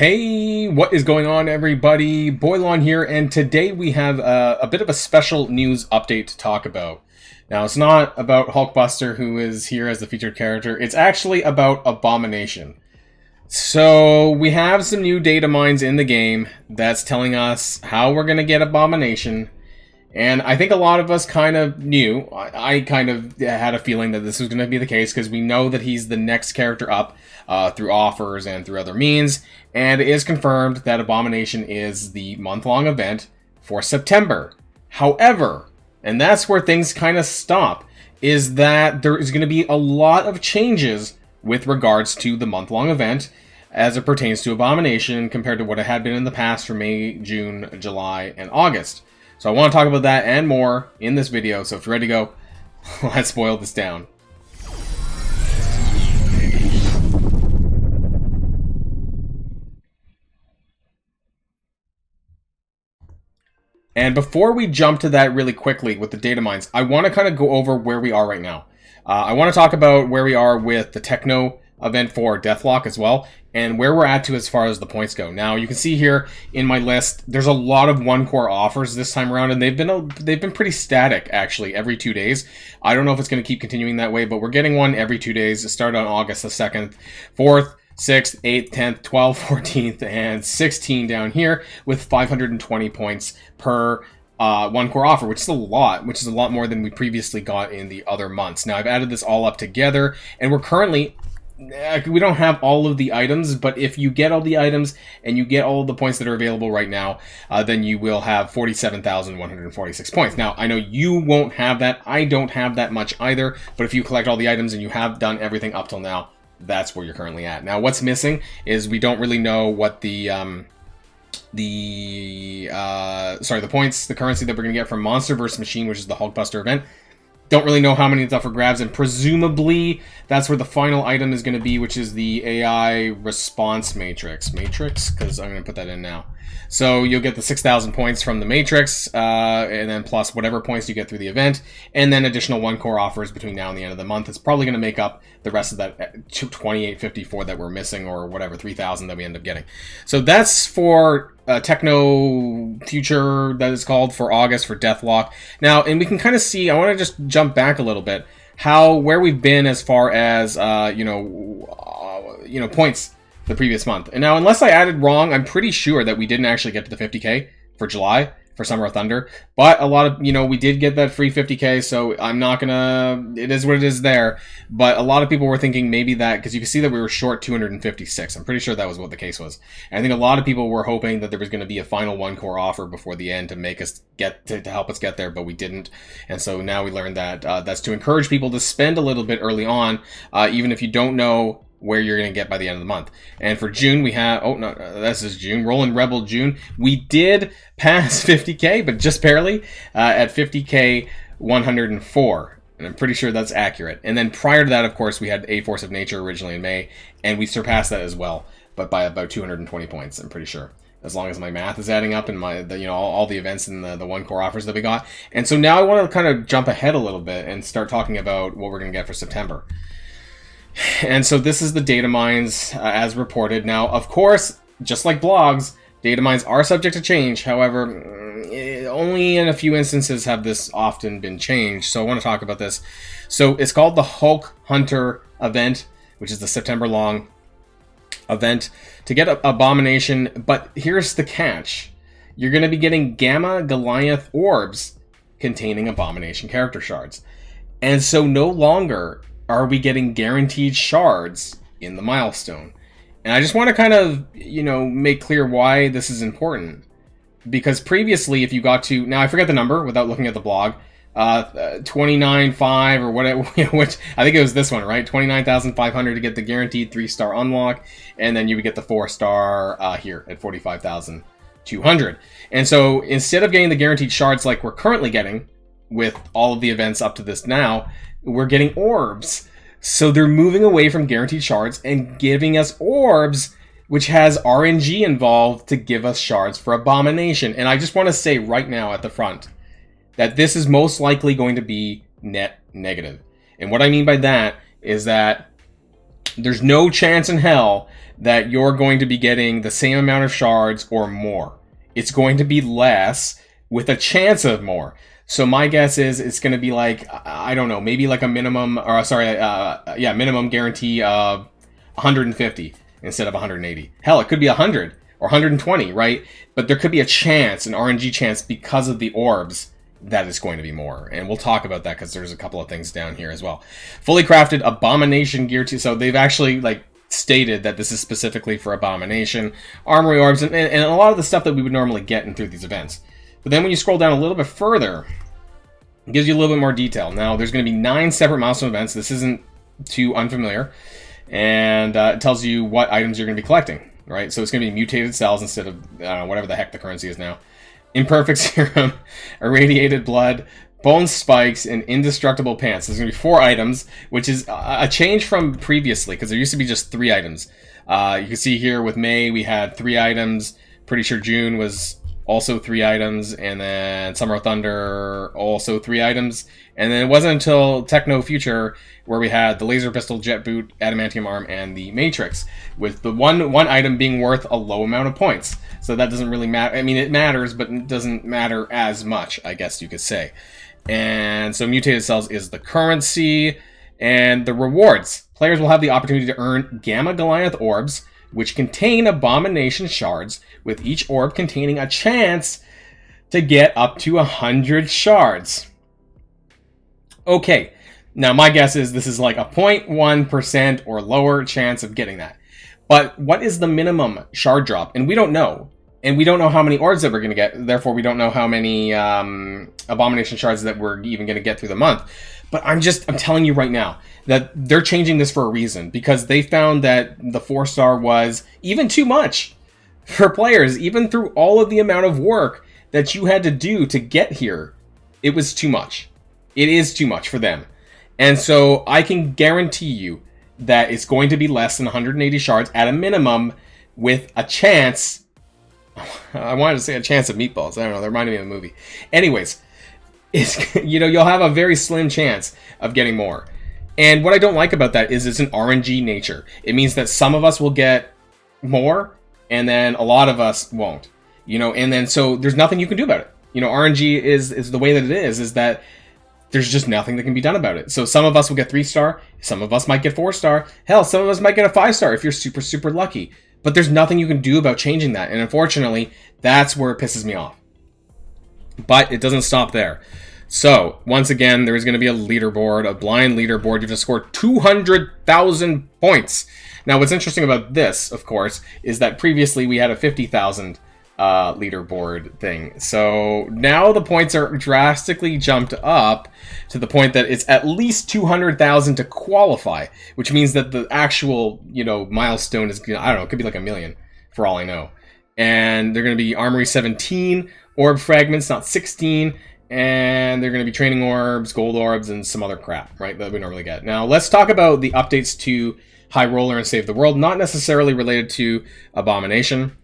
Hey, what is going on, everybody? Boilon here, and today we have a bit of a special news update to talk about. Now, it's not about Hulkbuster, who is here as the featured character. It's actually about Abomination. So, we have some new data mines in the game that's telling us how we're going to get Abomination. And I think a lot of us kind of knew, I kind of had a feeling that this was going to be the case, because we know that he's the next character up through offers and through other means, and it is confirmed that Abomination is the month-long event for September. However, and that's where things kind of stop, is that there is going to be a lot of changes with regards to the month-long event as it pertains to Abomination compared to what it had been in the past for May, June, July, and August. So I want to talk about that and more in this video, so if you're ready to go, let's boil this down. And before we jump to that really quickly with the data mines, I want to kind of go over where we are right now. I want to talk about where we are with the Techno Event for Deathlock as well, and where we're at to as far as the points go. Now, you can see here in my list, there's a lot of one-core offers this time around, and they've been pretty static, actually, every 2 days. I don't know if it's going to keep continuing that way, but we're getting one every 2 days. It started on August the 2nd, 4th, 6th, 8th, 10th, 12th, 14th, and 16 down here with 520 points per one-core offer, which is a lot more than we previously got in the other months. Now, I've added this all up together, and we're currently... we don't have all of the items, but if you get all the items and you get all of the points that are available right now, then you will have 47,146 points. Now, I know you won't have that. I don't have that much either, but if you collect all the items and you have done everything up till now, that's where you're currently at. Now, what's missing is we don't really know what the points, the currency that we're going to get from Monster vs. Machine, which is the Hulkbuster event. Don't really know how many it's up for grabs, and presumably that's where the final item is going to be, which is the AI response matrix, because I'm going to put that in now. So you'll get the 6,000 points from the matrix, and then plus whatever points you get through the event, and then additional one-core offers between now and the end of the month. It's probably going to make up the rest of that 2,854 that we're missing, or whatever, 3,000 that we end up getting. So that's for Techno Future, that is called, for August, for Deathlock. Now, and we can kind of see, I want to just jump back a little bit, where we've been as far as, points the previous month. And now, unless I added wrong, I'm pretty sure that we didn't actually get to the 50k for July for Summer of Thunder, but a lot of, we did get that free 50k, so I'm not gonna, it is what it is there, but a lot of people were thinking maybe that, because you can see that we were short 256, I'm pretty sure that was what the case was, and I think a lot of people were hoping that there was going to be a final one-core offer before the end to make us get, to help us get there, but we didn't, and so now we learned that that's to encourage people to spend a little bit early on, even if you don't know where you're going to get by the end of the month. And for June, we have... oh, no, this is June. Rolling Rebel June. We did pass 50k, but just barely, at 50k 104. And I'm pretty sure that's accurate. And then prior to that, of course, we had A Force of Nature originally in May, and we surpassed that as well, but by about 220 points, I'm pretty sure. As long as my math is adding up and all the events and the one-core offers that we got. And so now I want to kind of jump ahead a little bit and start talking about what we're going to get for September. And so this is the data mines as reported. Now, of course, just like blogs, data mines are subject to change. However, only in a few instances have this often been changed. So I want to talk about this. So it's called the Hulk Hunter event, which is the September-long event to get Abomination. But here's the catch. You're going to be getting Gamma Goliath orbs containing Abomination character shards. And so no longer are we getting guaranteed shards in the milestone? And I just want to kind of, make clear why this is important. Because previously, if you got to... now, I forget the number without looking at the blog. 29.5 or whatever, which I think it was this one, right? 29,500 to get the guaranteed 3-star unlock. And then you would get the 4-star here at 45,200. And so instead of getting the guaranteed shards like we're currently getting with all of the events up to this now, we're getting orbs. So they're moving away from guaranteed shards and giving us orbs, which has RNG involved to give us shards for Abomination. And I just want to say right now at the front that this is most likely going to be net negative. And what I mean by that is that there's no chance in hell that you're going to be getting the same amount of shards or more. It's going to be less with a chance of more. So my guess is it's going to be like, I don't know, maybe like a minimum, or sorry, minimum guarantee of 150 instead of 180. Hell, it could be 100 or 120, right? But there could be a chance, an RNG chance, because of the orbs, that is going to be more. And we'll talk about that because there's a couple of things down here as well. Fully crafted Abomination gear too. So they've actually like stated that this is specifically for Abomination, Armory orbs, and a lot of the stuff that we would normally get in through these events. But then when you scroll down a little bit further, it gives you a little bit more detail. Now, there's going to be 9 separate milestone events. This isn't too unfamiliar. And it tells you what items you're going to be collecting, right? So it's going to be mutated cells instead of whatever the heck the currency is now. Imperfect serum, irradiated blood, bone spikes, and indestructible pants. There's going to be 4 items, which is a change from previously, because there used to be just 3 items. You can see here with May, we had 3 items. Pretty sure June was also 3 items, and then Summer of Thunder, also 3 items. And then it wasn't until Techno Future where we had the laser pistol, jet boot, adamantium arm, and the matrix, with the one item being worth a low amount of points. So that doesn't really matter. I mean, it matters, but it doesn't matter as much, I guess you could say. And so mutated cells is the currency, and the rewards. Players will have the opportunity to earn Gamma Goliath orbs, which contain Abomination shards, with each orb containing a chance to get up to 100 shards. Okay, now my guess is this is like a 0.1% or lower chance of getting that. But what is the minimum shard drop? And we don't know. And we don't know how many orbs that we're going to get. Therefore, we don't know how many Abomination shards that we're even going to get through the month. But I'm telling you right now that they're changing this for a reason, because they found that the 4-star was even too much for players, even through all of the amount of work that you had to do to get here. It was too much. It is too much for them. And so I can guarantee you that it's going to be less than 180 shards at a minimum, with a chance. I wanted to say a chance of meatballs. I don't know. That reminded me of a movie. Anyways, you'll have a very slim chance of getting more. And what I don't like about that is it's an RNG nature. It means that some of us will get more, and then a lot of us won't. And then so there's nothing you can do about it. RNG is the way that it is that there's just nothing that can be done about it. So some of us will get 3-star, some of us might get 4-star, hell, some of us might get a 5-star if you're super, super lucky. But there's nothing you can do about changing that. And unfortunately, that's where it pisses me off. But it doesn't stop there. So, once again, there is going to be a leaderboard, a blind leaderboard. You have to score 200,000 points. Now, what's interesting about this, of course, is that previously we had a 50,000 leaderboard thing. So now the points are drastically jumped up to the point that it's at least 200,000 to qualify, which means that the actual, milestone is, I don't know, it could be like 1 million for all I know. And they're going to be Armory 17, orb fragments, not 16, and they're going to be training orbs, gold orbs, and some other crap, right, that we normally get. Now, let's talk about the updates to High Roller and Save the World, not necessarily related to Abomination.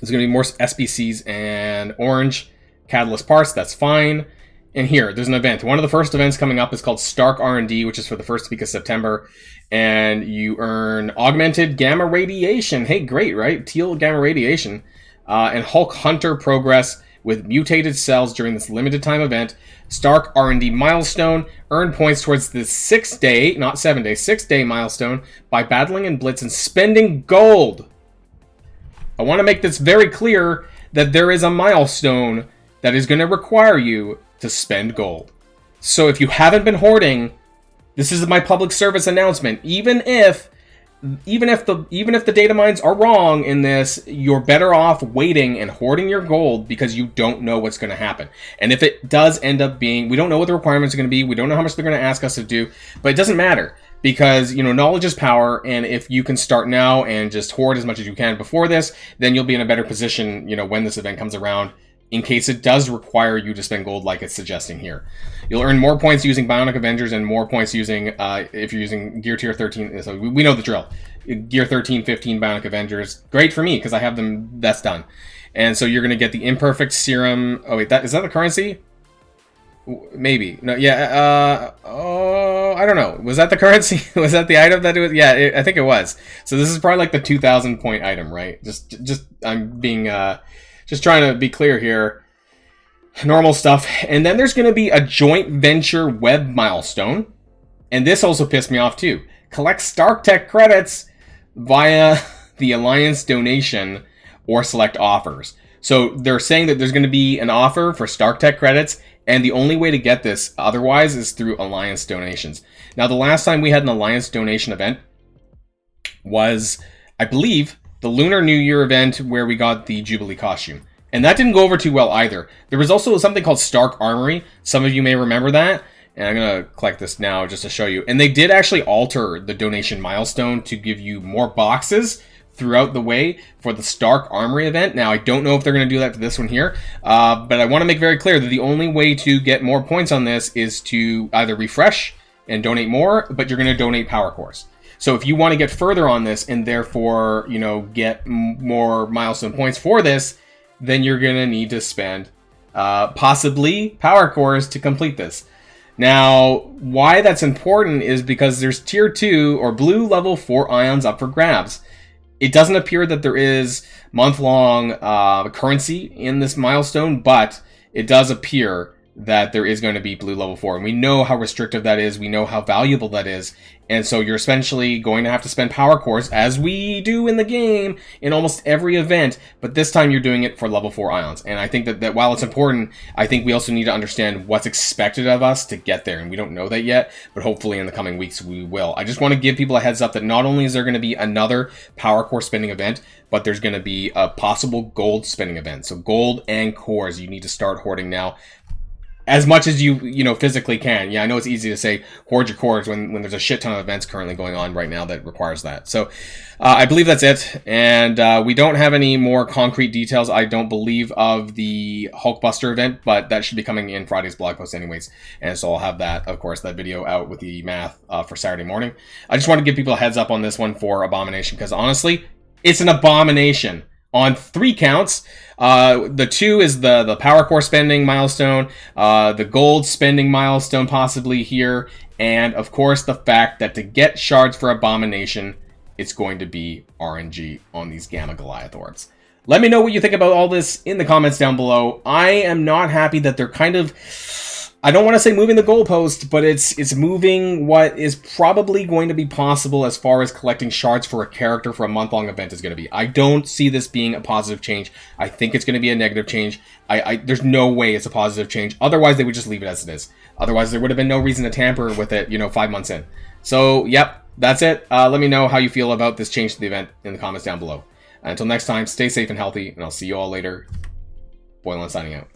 There's going to be more SBCs and orange catalyst parts. That's fine. And here, there's an event. One of the first events coming up is called Stark R&D, which is for the first week of September. And you earn augmented gamma radiation. Hey, great, right? Teal gamma radiation. And Hulk Hunter progress with mutated cells during this limited time event. Stark R&D milestone. Earn points towards the 6-day, not 7-day, 6-day milestone by battling in Blitz and spending gold. I want to make this very clear that there is a milestone that is going to require you to spend gold. So if you haven't been hoarding, this is my public service announcement. Even if the data mines are wrong in this, you're better off waiting and hoarding your gold because you don't know what's going to happen. And if it does end up being, we don't know what the requirements are going to be. We don't know how much they're going to ask us to do, but it doesn't matter. Because, knowledge is power, and if you can start now and just hoard as much as you can before this, then you'll be in a better position, when this event comes around, in case it does require you to spend gold like it's suggesting here. You'll earn more points using Bionic Avengers and more points using, if you're using Gear Tier 13, so we know the drill. Gear 13, 15 Bionic Avengers, great for me, because I have them, that's done. And so you're going to get the Imperfect Serum, oh wait, is that the currency? Maybe. No, yeah, I don't know. Was that the currency? Was that the item that it was? Yeah, I think it was. So this is probably like the 2,000 point item, right? I'm being, just trying to be clear here. Normal stuff. And then there's going to be a joint venture web milestone. And this also pissed me off too. Collect Stark Tech credits via the Alliance donation or select offers. So they're saying that there's going to be an offer for Stark Tech credits, and the only way to get this otherwise is through Alliance donations. Now, the last time we had an Alliance donation event was, I believe, the Lunar New Year event where we got the Jubilee costume. And that didn't go over too well either. There was also something called Stark Armory. Some of you may remember that. And I'm going to collect this now just to show you. And they did actually alter the donation milestone to give you more boxes throughout the way for the Stark Armory event. Now, I don't know if they're going to do that for this one here, but I want to make very clear that the only way to get more points on this is to either refresh and donate more, but you're going to donate power cores. So if you want to get further on this and therefore, you know, get more milestone points for this, then you're going to need to spend possibly power cores to complete this. Now, why that's important is because there's tier 2 or blue level 4 ions up for grabs. It doesn't appear that there is month-long currency in this milestone, but it does appear that there is going to be blue level 4. And we know how restrictive that is. We know how valuable that is. And so you're essentially going to have to spend power cores, as we do in the game, in almost every event. But this time you're doing it for level 4 ions. And I think that while it's important, I think we also need to understand what's expected of us to get there. And we don't know that yet, but hopefully in the coming weeks we will. I just want to give people a heads up that not only is there going to be another power core spending event, but there's going to be a possible gold spending event. So gold and cores, you need to start hoarding now. As much as you physically can. Yeah, I know it's easy to say hoard your cores when there's a shit ton of events currently going on right now that requires that. So I believe that's it. And we don't have any more concrete details, I don't believe, of the Hulkbuster event, but that should be coming in Friday's blog post anyways. And so I'll have that, of course, that video out with the math for Saturday morning. I just want to give people a heads up on this one for Abomination, because honestly, it's an abomination. On 3 counts, the 2 is the power core spending milestone, the gold spending milestone possibly here, and of course the fact that to get shards for Abomination, it's going to be RNG on these Gamma Goliath orbs. Let me know what you think about all this in the comments down below. I am not happy that they're kind of, I don't want to say moving the goalpost, but it's moving what is probably going to be possible as far as collecting shards for a character for a month-long event is going to be. I don't see this being a positive change. I think it's going to be a negative change. There's no way it's a positive change. Otherwise, they would just leave it as it is. Otherwise, there would have been no reason to tamper with it, 5 months in. So, yep, that's it. Let me know how you feel about this change to the event in the comments down below. Until next time, stay safe and healthy, and I'll see you all later. Boilon signing out.